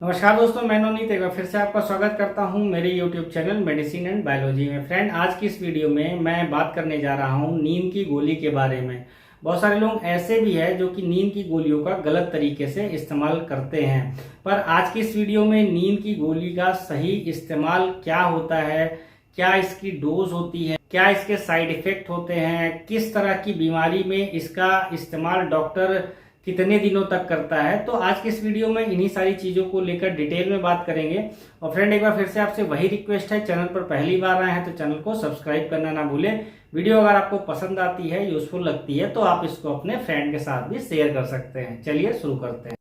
नमस्कार दोस्तों, मैं नवनीत एक बार फिर से आपका स्वागत करता हूं मेरे YouTube channel medicine and biology में। फ्रेंड, आज की इस वीडियो में मैं बात करने जा रहा हूं नींद की गोली के बारे में। बहुत सारे लोग ऐसे भी हैं जो कि नींद की गोलियों का गलत तरीके से इस्तेमाल करते हैं। पर आज की इस वीडियो में नींद की गोली का सही इस्तेमाल क्या होता है, क्या इसकी डोज होती है, क्या इसके साइड इफेक्ट होते हैं, किस तरह की बीमारी में इसका इस्तेमाल डॉक्टर कितने दिनों तक करता है, तो आज की इस वीडियो में इन्हीं सारी चीजों को लेकर डिटेल में बात करेंगे। और फ्रेंड, एक बार फिर से आपसे वही रिक्वेस्ट है, चैनल पर पहली बार आए हैं तो चैनल को सब्सक्राइब करना ना भूलें। वीडियो अगर आपको पसंद आती है, यूजफुल लगती है, तो आप इसको अपने फ्रेंड के साथ भी शेयर कर सकते हैं। चलिए शुरू करते हैं।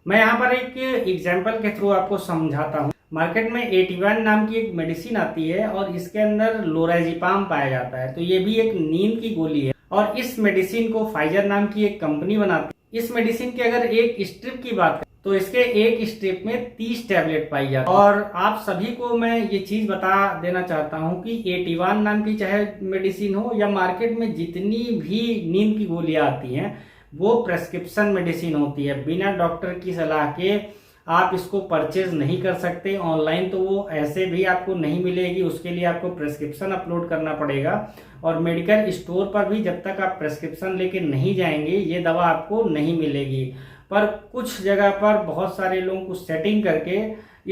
मैं यहाँ पर एक एग्जाम्पल के थ्रू आपको समझाता हूँ। मार्केट में एटिवान नाम की एक मेडिसिन आती है और इसके अंदर लोराजिपाम पाया जाता है। तो ये भी एक नींद की गोली है और इस मेडिसिन को फाइजर नाम की एक कंपनी बनाती है। इस मेडिसिन की अगर एक स्ट्रिप की बात करें तो इसके एक स्ट्रिप में 30 टैबलेट पाई जाती है। और आप सभी को मैं ये चीज बता देना चाहता हूँ कि एटिवान नाम की चाहे मेडिसिन हो या मार्केट में जितनी भी नींद की गोलियां आती हैं वो प्रेस्क्रिप्शन मेडिसिन होती है। बिना डॉक्टर की सलाह के आप इसको परचेज नहीं कर सकते। ऑनलाइन तो वो ऐसे भी आपको नहीं मिलेगी, उसके लिए आपको प्रेस्क्रिप्शन अपलोड करना पड़ेगा। और मेडिकल स्टोर पर भी जब तक आप प्रेस्क्रिप्शन लेके नहीं जाएंगे ये दवा आपको नहीं मिलेगी। पर कुछ जगह पर बहुत सारे लोग कुछ सेटिंग करके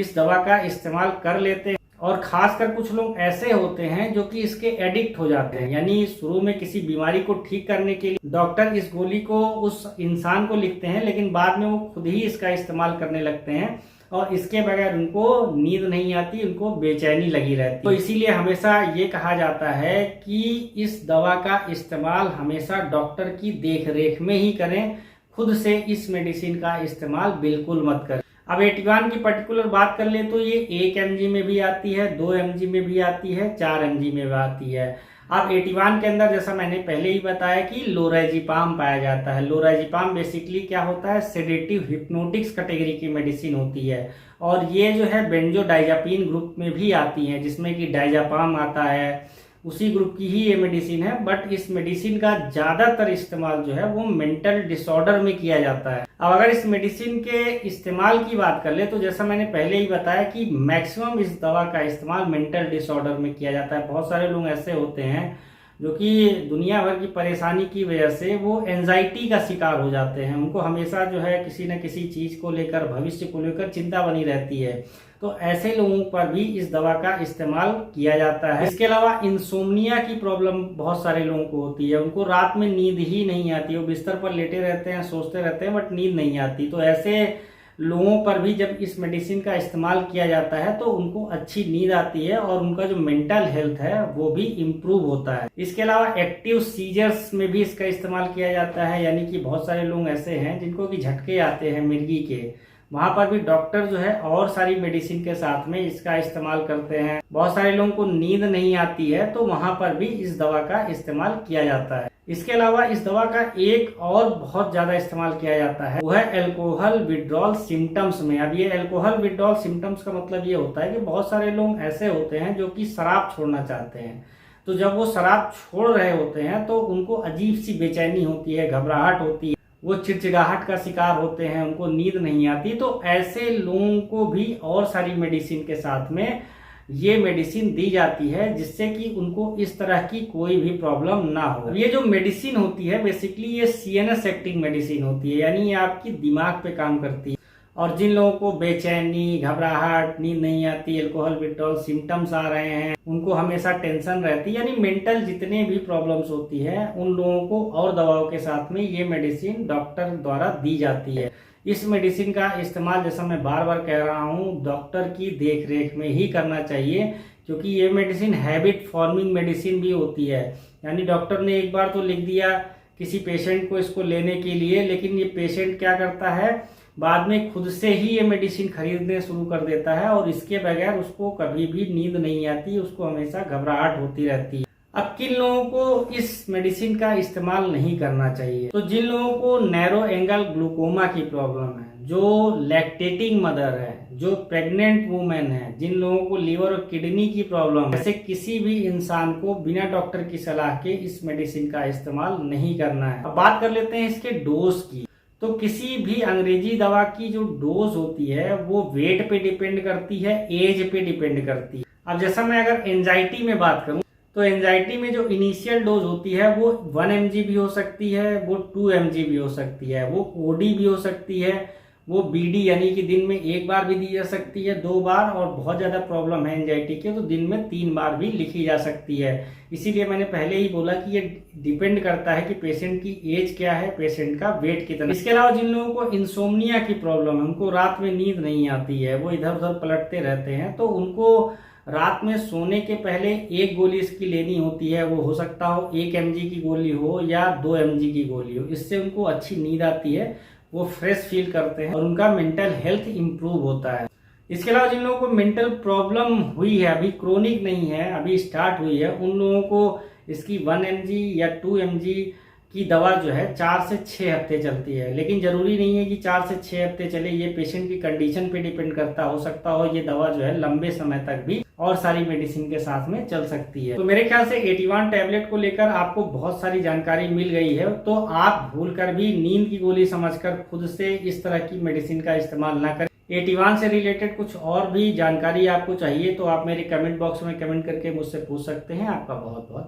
इस दवा का इस्तेमाल कर लेते हैं और खासकर कुछ लोग ऐसे होते हैं जो कि इसके एडिक्ट हो जाते हैं। यानी शुरू में किसी बीमारी को ठीक करने के लिए डॉक्टर इस गोली को उस इंसान को लिखते हैं, लेकिन बाद में वो खुद ही इसका इस्तेमाल करने लगते हैं और इसके बगैर उनको नींद नहीं आती, उनको बेचैनी लगी रहती। तो इसीलिए हमेशा ये कहा जाता है कि इस दवा का इस्तेमाल हमेशा डॉक्टर की देखरेख में ही करें। खुद से इस मेडिसिन का इस्तेमाल बिल्कुल मत करें। अब एटिवान की पर्टिकुलर बात कर ले तो ये 1 mg में भी आती है, 2 mg में भी आती है, 4 mg में भी आती है। अब एटिवान के अंदर जैसा मैंने पहले ही बताया कि लोराजिपाम पाया जाता है। लोराजिपाम बेसिकली क्या होता है, सेडेटिव हिप्नोटिक्स कैटेगरी की मेडिसिन होती है और ये जो है बेंजोडाइजापीन ग्रुप में भी आती है, जिसमें कि डाइजापाम आता है, उसी ग्रुप की ही ये मेडिसिन है। बट इस मेडिसिन का ज्यादातर इस्तेमाल जो है वो मेंटल डिसऑर्डर में किया जाता है। अब अगर इस मेडिसिन के इस्तेमाल की बात कर ले तो जैसा मैंने पहले ही बताया कि मैक्सिमम इस दवा का इस्तेमाल मेंटल डिसऑर्डर में किया जाता है। बहुत सारे लोग ऐसे होते हैं जो कि दुनिया भर की परेशानी की वजह से वो एंजाइटी का शिकार हो जाते हैं। उनको हमेशा जो है किसी न किसी चीज को लेकर, भविष्य को लेकर चिंता बनी रहती है। तो ऐसे लोगों पर भी इस दवा का इस्तेमाल किया जाता है। इसके अलावा इंसोम्निया की प्रॉब्लम बहुत सारे लोगों को होती है। उनको रात में नींद ही नहीं आती, वो बिस्तर पर लेटे रहते हैं, सोचते रहते हैं, बट नींद नहीं आती। तो ऐसे लोगों पर भी जब इस मेडिसिन का इस्तेमाल किया जाता है तो उनको अच्छी नींद आती है और उनका जो मेंटल हेल्थ है वो भी इम्प्रूव होता है। इसके अलावा एक्टिव सीजर्स में भी इसका इस्तेमाल किया जाता है। यानी कि बहुत सारे लोग ऐसे हैं जिनको कि झटके आते हैं मिर्गी के, वहां पर भी डॉक्टर जो है और सारी मेडिसिन के साथ में इसका इस्तेमाल करते हैं। बहुत सारे लोगों को नींद नहीं आती है तो वहां पर भी इस दवा का इस्तेमाल किया जाता है। इसके अलावा इस दवा का एक और बहुत ज्यादा इस्तेमाल किया जाता है, वो है अल्कोहल विड्रॉल सिम्टम्स में। अब ये अल्कोहल विड्रॉल सिम्टम्स का मतलब ये होता है कि बहुत सारे लोग ऐसे होते हैं जो कि शराब छोड़ना चाहते हैं। तो जब वो शराब छोड़ रहे होते हैं तो उनको अजीब सी बेचैनी होती है, घबराहट होती है, वो चिड़चिड़ाहट का शिकार होते हैं, उनको नींद नहीं आती। तो ऐसे लोगों को भी और सारी मेडिसिन के साथ में ये मेडिसिन दी जाती है जिससे कि उनको इस तरह की कोई भी प्रॉब्लम ना हो। ये जो मेडिसिन होती है बेसिकली ये सीएनएस एक्टिंग मेडिसिन होती है, यानी ये आपकी दिमाग पे काम करती है। और जिन लोगों को बेचैनी, घबराहट, नींद नहीं आती, अल्कोहल विड्रॉल सिम्टम्स आ रहे हैं, उनको हमेशा टेंशन रहती है, यानी मेंटल जितने भी प्रॉब्लम्स होती है, उन लोगों को और दवाओं के साथ में ये मेडिसिन डॉक्टर द्वारा दी जाती है। इस मेडिसिन का इस्तेमाल, जैसा मैं बार बार कह रहा हूँ, डॉक्टर की देखरेख में ही करना चाहिए, क्योंकि ये मेडिसिन हैबिट फॉर्मिंग मेडिसिन भी होती है। यानी डॉक्टर ने एक बार तो लिख दिया किसी पेशेंट को इसको लेने के लिए, लेकिन ये पेशेंट क्या करता है, बाद में खुद से ही ये मेडिसिन खरीदने शुरू कर देता है और इसके बगैर उसको कभी भी नींद नहीं आती, उसको हमेशा घबराहट होती रहती है। अब किन लोगों को इस मेडिसिन का इस्तेमाल नहीं करना चाहिए, तो जिन लोगों को नैरो एंगल ग्लूकोमा की प्रॉब्लम है, जो लैक्टेटिंग मदर है, जो प्रेग्नेंट वुमेन है, जिन लोगों को लीवर और किडनी की प्रॉब्लम है, ऐसे किसी भी इंसान को बिना डॉक्टर की सलाह के इस मेडिसिन का इस्तेमाल नहीं करना है। अब बात कर लेते हैं इसके डोज की। तो किसी भी अंग्रेजी दवा की जो डोज होती है वो वेट पे डिपेंड करती है, एज पे डिपेंड करती है। अब जैसा मैं अगर एंजाइटी में बात करूं तो एंजाइटी में जो इनिशियल डोज होती है वो 1 mg भी हो सकती है, वो 2 mg भी हो सकती है, वो ओडी भी हो सकती है, वो बीडी यानी कि दिन में 1 बार भी दी जा सकती है, 2 बार, और बहुत ज़्यादा प्रॉब्लम है एंजाइटी की तो दिन में 3 बार भी लिखी जा सकती है। इसीलिए मैंने पहले ही बोला कि ये डिपेंड करता है कि पेशेंट की एज क्या है, पेशेंट का वेट कितना। इसके अलावा जिन लोगों को इंसोम्निया की प्रॉब्लम है, उनको रात में नींद नहीं आती है, वो इधर उधर पलटते रहते हैं, तो उनको रात में सोने के पहले 1 गोली इसकी लेनी होती है। वो हो सकता हो 1 mg की गोली हो या 2 mg की गोली हो। इससे उनको अच्छी नींद आती है, वो फ्रेश फील करते हैं और उनका मेंटल हेल्थ इंप्रूव होता है। इसके अलावा जिन लोगों को मेंटल प्रॉब्लम हुई है, अभी क्रोनिक नहीं है, अभी स्टार्ट हुई है, उन लोगों को इसकी 1 mg या 2 mg की दवा जो है 4 से 6 हफ्ते चलती है। लेकिन जरूरी नहीं है कि 4 से 6 हफ्ते चले, ये पेशेंट की कंडीशन पे डिपेंड करता हो सकता हो ये दवा जो है लंबे समय तक भी और सारी मेडिसिन के साथ में चल सकती है। तो मेरे ख्याल से 81 टैबलेट को लेकर आपको बहुत सारी जानकारी मिल गई है, तो आप भूलकर भी नींद की गोली समझकर खुद से इस तरह की मेडिसिन का इस्तेमाल ना करें। 81 से रिलेटेड कुछ और भी जानकारी आपको चाहिए तो आप मेरे कमेंट बॉक्स में कमेंट करके मुझसे पूछ सकते हैं। आपका बहुत बहुत